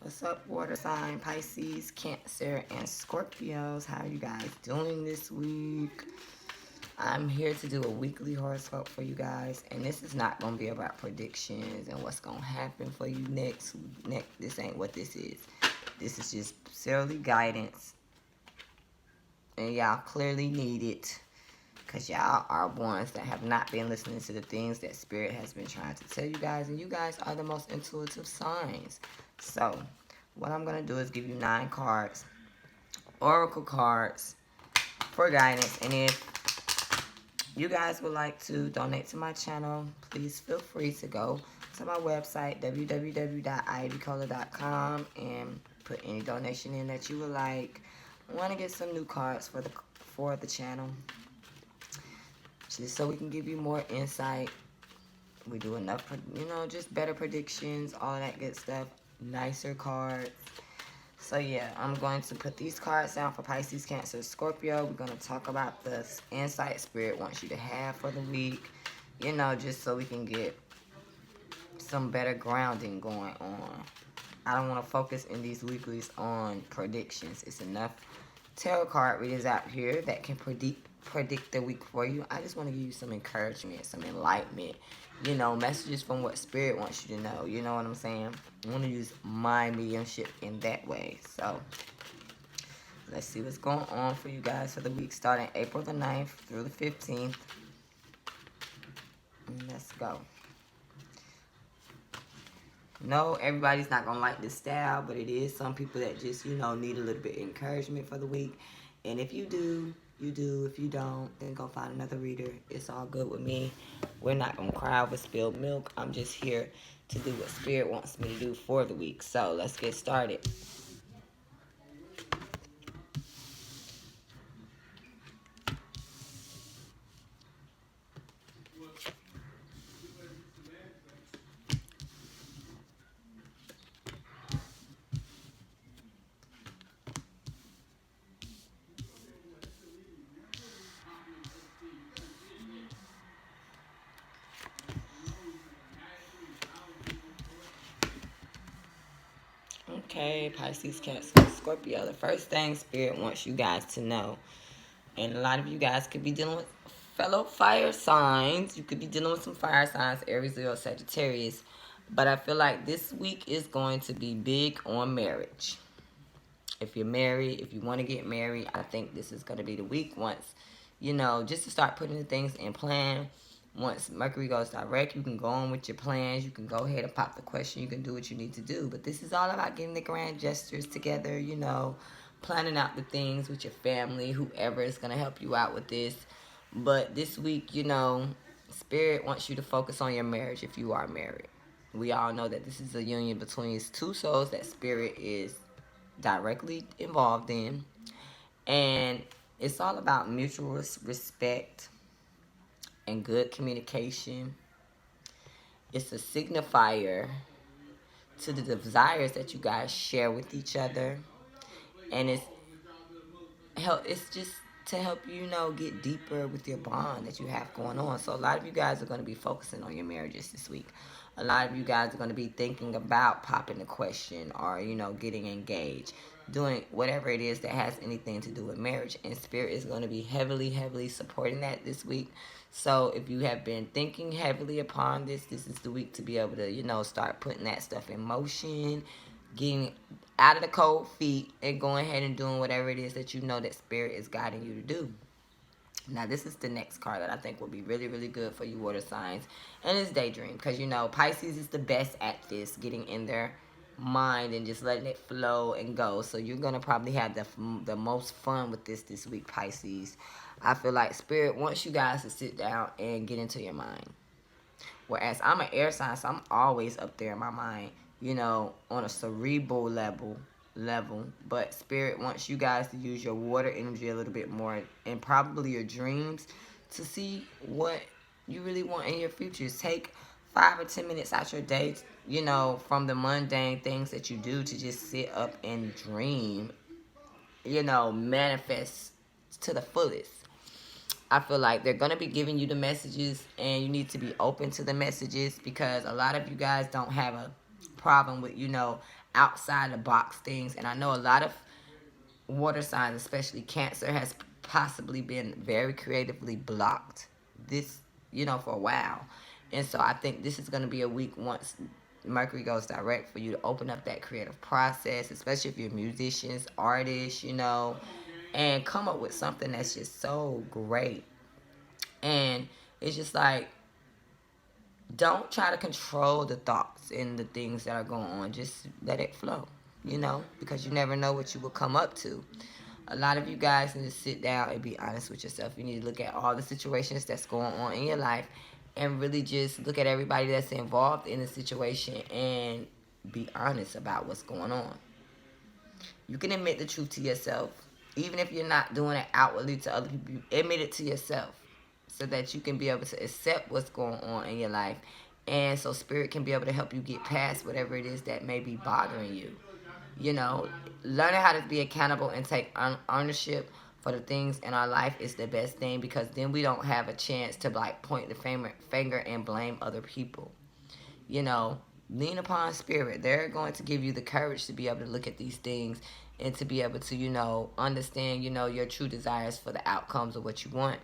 What's up, water sign, Pisces, Cancer, and Scorpios? How are you guys doing this week? I'm here to do a weekly horoscope for you guys, and this is not going to be about predictions and what's going to happen for you next. This ain't what this is. This is just purely guidance, and y'all clearly need it because y'all are ones that have not been listening to the things that Spirit has been trying to tell you guys, and you guys are the most intuitive signs. So, what I'm going to do is give you 9 cards, oracle cards, for guidance. And if you guys would like to donate to my channel, please feel free to go to my website, www.ivycola.com, and put any donation in that you would like. I want to get some new cards for the channel, just so we can give you more insight. We do enough, just better predictions, all of that good stuff, nicer cards. So yeah, I'm going to put these cards down for Pisces, Cancer, Scorpio. We're going to talk about the insight Spirit wants you to have for the week, just so we can get some better grounding going on. I don't want to focus in these weeklies on predictions. It's enough tarot card readers out here that can predict the week for you. I just want to give you some encouragement, some enlightenment, messages from what Spirit wants you to know. You know what I'm saying? I want to use my mediumship in that way. So, let's see what's going on for you guys for the week starting April the 9th through the 15th. Let's go. No, everybody's not going to like this style, but it is some people that just, need a little bit of encouragement for the week. And if you do, you do. If you don't, then go find another reader. It's all good with me. We're not going to cry over spilled milk. I'm just here to do what Spirit wants me to do for the week. So let's get started. Okay, Pisces, Cancer, Scorpio. The first thing Spirit wants you guys to know, and a lot of you guys could be dealing with fellow fire signs. You could be dealing with some fire signs, Aries, Leo, Sagittarius. But I feel like this week is going to be big on marriage. If you're married, if you want to get married, I think this is going to be the week once, just to start putting the things in plan. Once Mercury goes direct, you can go on with your plans. You can go ahead and pop the question. You can do what you need to do. But this is all about getting the grand gestures together, planning out the things with your family, whoever is going to help you out with this. But this week, Spirit wants you to focus on your marriage if you are married. We all know that this is a union between two souls that Spirit is directly involved in. And it's all about mutual respect and good communication. It's a signifier to the desires that you guys share with each other. And it's just to help you, get deeper with your bond that you have going on. So a lot of you guys are going to be focusing on your marriages this week. A lot of you guys are going to be thinking about popping the question or, getting engaged, doing whatever it is that has anything to do with marriage. And Spirit is going to be heavily, heavily supporting that this week. So if you have been thinking heavily upon this, this is the week to be able to, start putting that stuff in motion, getting out of the cold feet and going ahead and doing whatever it is that that Spirit is guiding you to do. Now, this is the next card that I think will be really, really good for you water signs. And it's daydream. Because, Pisces is the best at this, getting in their mind and just letting it flow and go. So you're going to probably have the most fun with this week, Pisces. I feel like Spirit wants you guys to sit down and get into your mind. Whereas I'm an air sign, so I'm always up there in my mind, on a cerebral level. But Spirit wants you guys to use your water energy a little bit more and probably your dreams to see what you really want in your future. Take 5 or 10 minutes out your day, from the mundane things that you do to just sit up and dream, manifest to the fullest. I feel like they're going to be giving you the messages and you need to be open to the messages because a lot of you guys don't have a problem with, outside the box things. And I know a lot of water signs, especially Cancer, has possibly been very creatively blocked this, for a while. And so I think this is going to be a week, once Mercury goes direct, for you to open up that creative process, especially if you're musicians, artists, and come up with something that's just so great. And it's just like, don't try to control the thoughts and the things that are going on. Just let it flow, because you never know what you will come up to. A lot of you guys need to sit down and be honest with yourself. You need to look at all the situations that's going on in your life and really just look at everybody that's involved in the situation and be honest about what's going on. You can admit the truth to yourself. Even if you're not doing it outwardly to other people, admit it to yourself so that you can be able to accept what's going on in your life. And so Spirit can be able to help you get past whatever it is that may be bothering you. Learning how to be accountable and take ownership for the things in our life is the best thing, because then we don't have a chance to point the finger and blame other people. Lean upon Spirit. They're going to give you the courage to be able to look at these things and to be able to, understand, your true desires for the outcomes of what you want.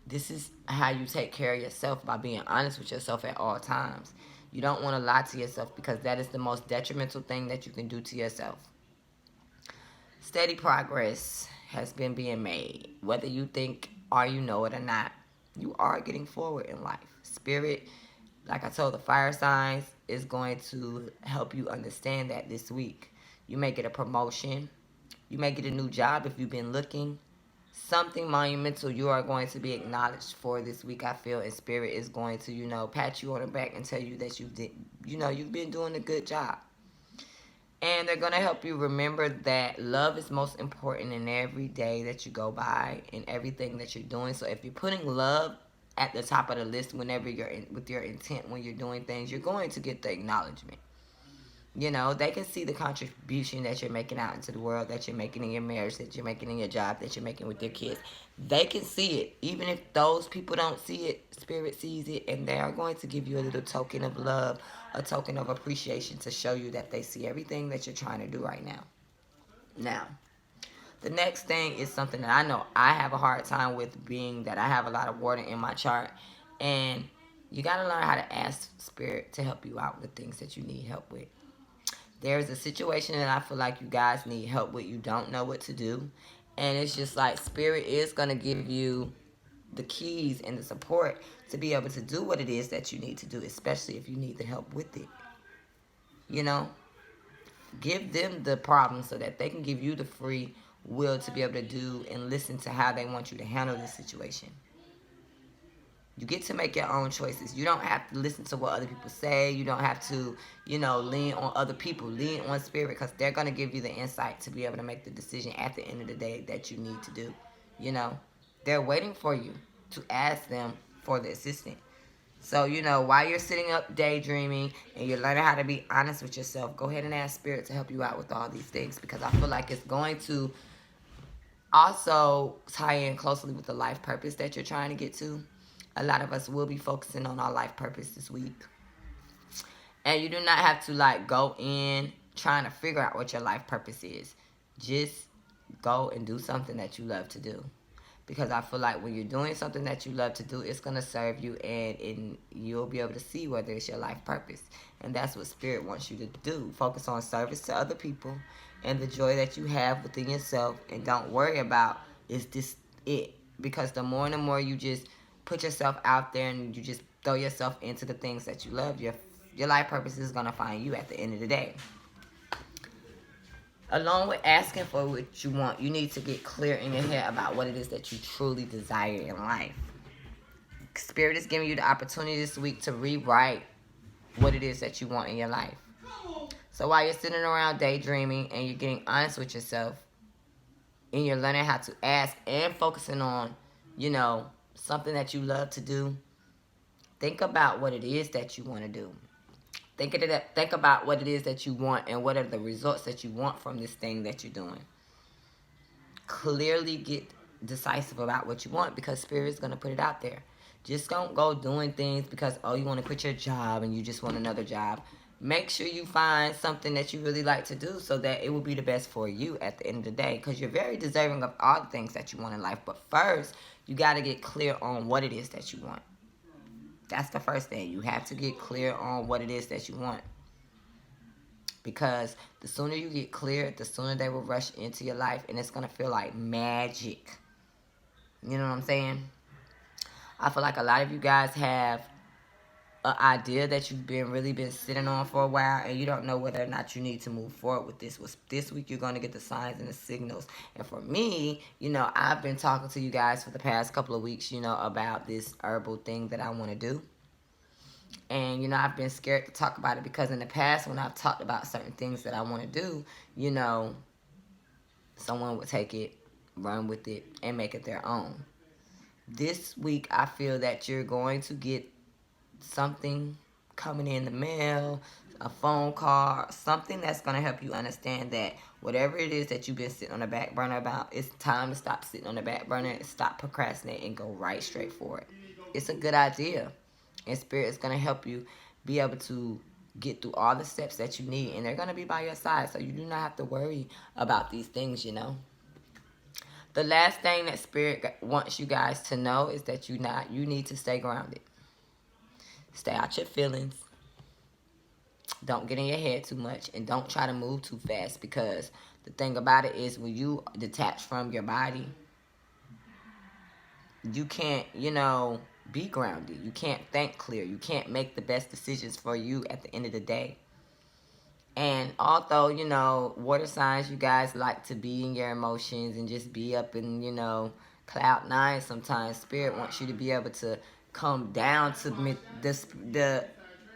This is how you take care of yourself, by being honest with yourself at all times. You don't want to lie to yourself, because that is the most detrimental thing that you can do to yourself. Steady progress has been being made. Whether you think or you know it or not, you are getting forward in life. Spirit, like I told the fire signs, is going to help you understand that this week. You may get a promotion. You may get a new job if you've been looking. Something monumental you are going to be acknowledged for this week, I feel, and Spirit is going to, pat you on the back and tell you that you've been doing a good job. And they're going to help you remember that love is most important in every day that you go by, in everything that you're doing. So if you're putting love at the top of the list whenever you're with your intent, when you're doing things, you're going to get the acknowledgement. They can see the contribution that you're making out into the world, that you're making in your marriage, that you're making in your job, that you're making with your kids. They can see it. Even if those people don't see it, Spirit sees it, and they are going to give you a little token of love, a token of appreciation, to show you that they see everything that you're trying to do right now. Now, the next thing is something that I know I have a hard time with, being that I have a lot of water in my chart. And you got to learn how to ask Spirit to help you out with things that you need help with. There's a situation that I feel like you guys need help with. You don't know what to do. And it's just like Spirit is going to give you the keys and the support to be able to do what it is that you need to do, especially if you need the help with it. Give them the problem so that they can give you the free will to be able to do and listen to how they want you to handle this situation. You get to make your own choices. You don't have to listen to what other people say. You don't have to, lean on other people. Lean on Spirit, because they're going to give you the insight to be able to make the decision at the end of the day that you need to do. They're waiting for you to ask them for the assistance. So, while you're sitting up daydreaming and you're learning how to be honest with yourself, go ahead and ask Spirit to help you out with all these things, because I feel like it's going to also tie in closely with the life purpose that you're trying to get to. A lot of us will be focusing on our life purpose this week. And you do not have to go in trying to figure out what your life purpose is. Just go and do something that you love to do. Because I feel like when you're doing something that you love to do, it's going to serve you, and you'll be able to see whether it's your life purpose. And that's what Spirit wants you to do. Focus on service to other people and the joy that you have within yourself. And don't worry about, is this it? Because the more and the more you just put yourself out there and you just throw yourself into the things that you love, your life purpose is going to find you at the end of the day. Along with asking for what you want, you need to get clear in your head about what it is that you truly desire in life. Spirit is giving you the opportunity this week to rewrite what it is that you want in your life. So while you're sitting around daydreaming and you're getting honest with yourself, and you're learning how to ask and focusing on, something that you love to do, think about what it is that you want to do. Think about what it is that you want and what are the results that you want from this thing that you're doing. Clearly get decisive about what you want, because Spirit is going to put it out there. Just don't go doing things because, you want to quit your job and you just want another job. make sure you find something that you really like to do so that it will be the best for you at the end of the day, because you're very deserving of all the things that you want in life. But first, you got to get clear on what it is that you want. That's the first thing. You have to get clear on what it is that you want. Because the sooner you get clear, the sooner they will rush into your life, and it's going to feel like magic. You know what I'm saying? I feel like a lot of you guys have an idea that you've really been sitting on for a while, and you don't know whether or not you need to move forward with this. This week, you're going to get the signs and the signals. And for me, I've been talking to you guys for the past couple of weeks, about this herbal thing that I want to do. And, I've been scared to talk about it because in the past when I've talked about certain things that I want to do, someone would take it, run with it, and make it their own. This week, I feel that you're going to get something coming in the mail, a phone call, something that's going to help you understand that whatever it is that you've been sitting on the back burner about, it's time to stop sitting on the back burner and stop procrastinating and go right straight for it. It's a good idea. And Spirit is going to help you be able to get through all the steps that you need. And they're going to be by your side. So you do not have to worry about these things, The last thing that Spirit wants you guys to know is that you need to stay grounded. Stay out your feelings. Don't get in your head too much. And don't try to move too fast. Because the thing about it is when you detach from your body, you can't, be grounded. You can't think clear. You can't make the best decisions for you at the end of the day. And although, water signs, you guys like to be in your emotions and just be up in, cloud nine sometimes. Spirit wants you to be able to come down to the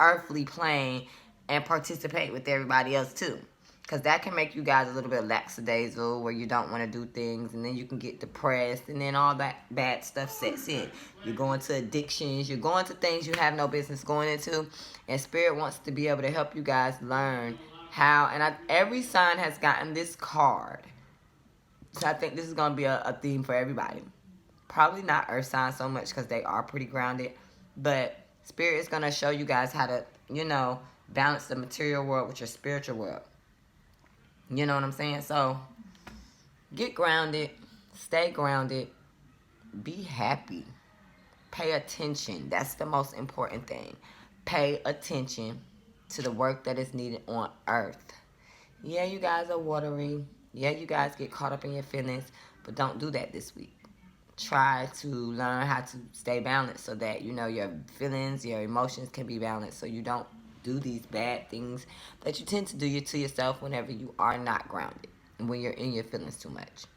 earthly plane and participate with everybody else too. Because that can make you guys a little bit lackadaisical, where you don't want to do things, and then you can get depressed, and then all that bad stuff sets in. You're going to addictions. You're going to things you have no business going into. And Spirit wants to be able to help you guys learn how. And every sign has gotten this card. So I think this is going to be a theme for everybody. Probably not earth signs so much because they are pretty grounded. But Spirit is going to show you guys how to, balance the material world with your spiritual world. You know what I'm saying? So, get grounded. Stay grounded. Be happy. Pay attention. That's the most important thing. Pay attention to the work that is needed on earth. Yeah, you guys are watery. Yeah, you guys get caught up in your feelings. But don't do that this week. Try to learn how to stay balanced so that, your feelings, your emotions can be balanced. So you don't do these bad things that you tend to do to yourself whenever you are not grounded and when you're in your feelings too much.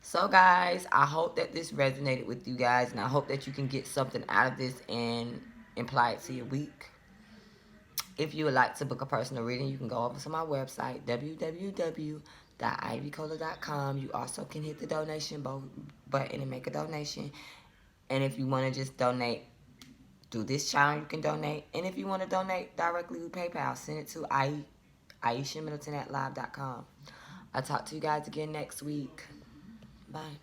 So guys, I hope that this resonated with you guys, and I hope that you can get something out of this and apply it to your week. If you would like to book a personal reading, you can go over to my website, www.ivycola.com. You also can hit the donation button and make a donation. And if you want to just donate through this channel, you can donate. And if you want to donate directly with PayPal, send it to AishaMiddleton@live.com. I'll talk to you guys again next week. Bye.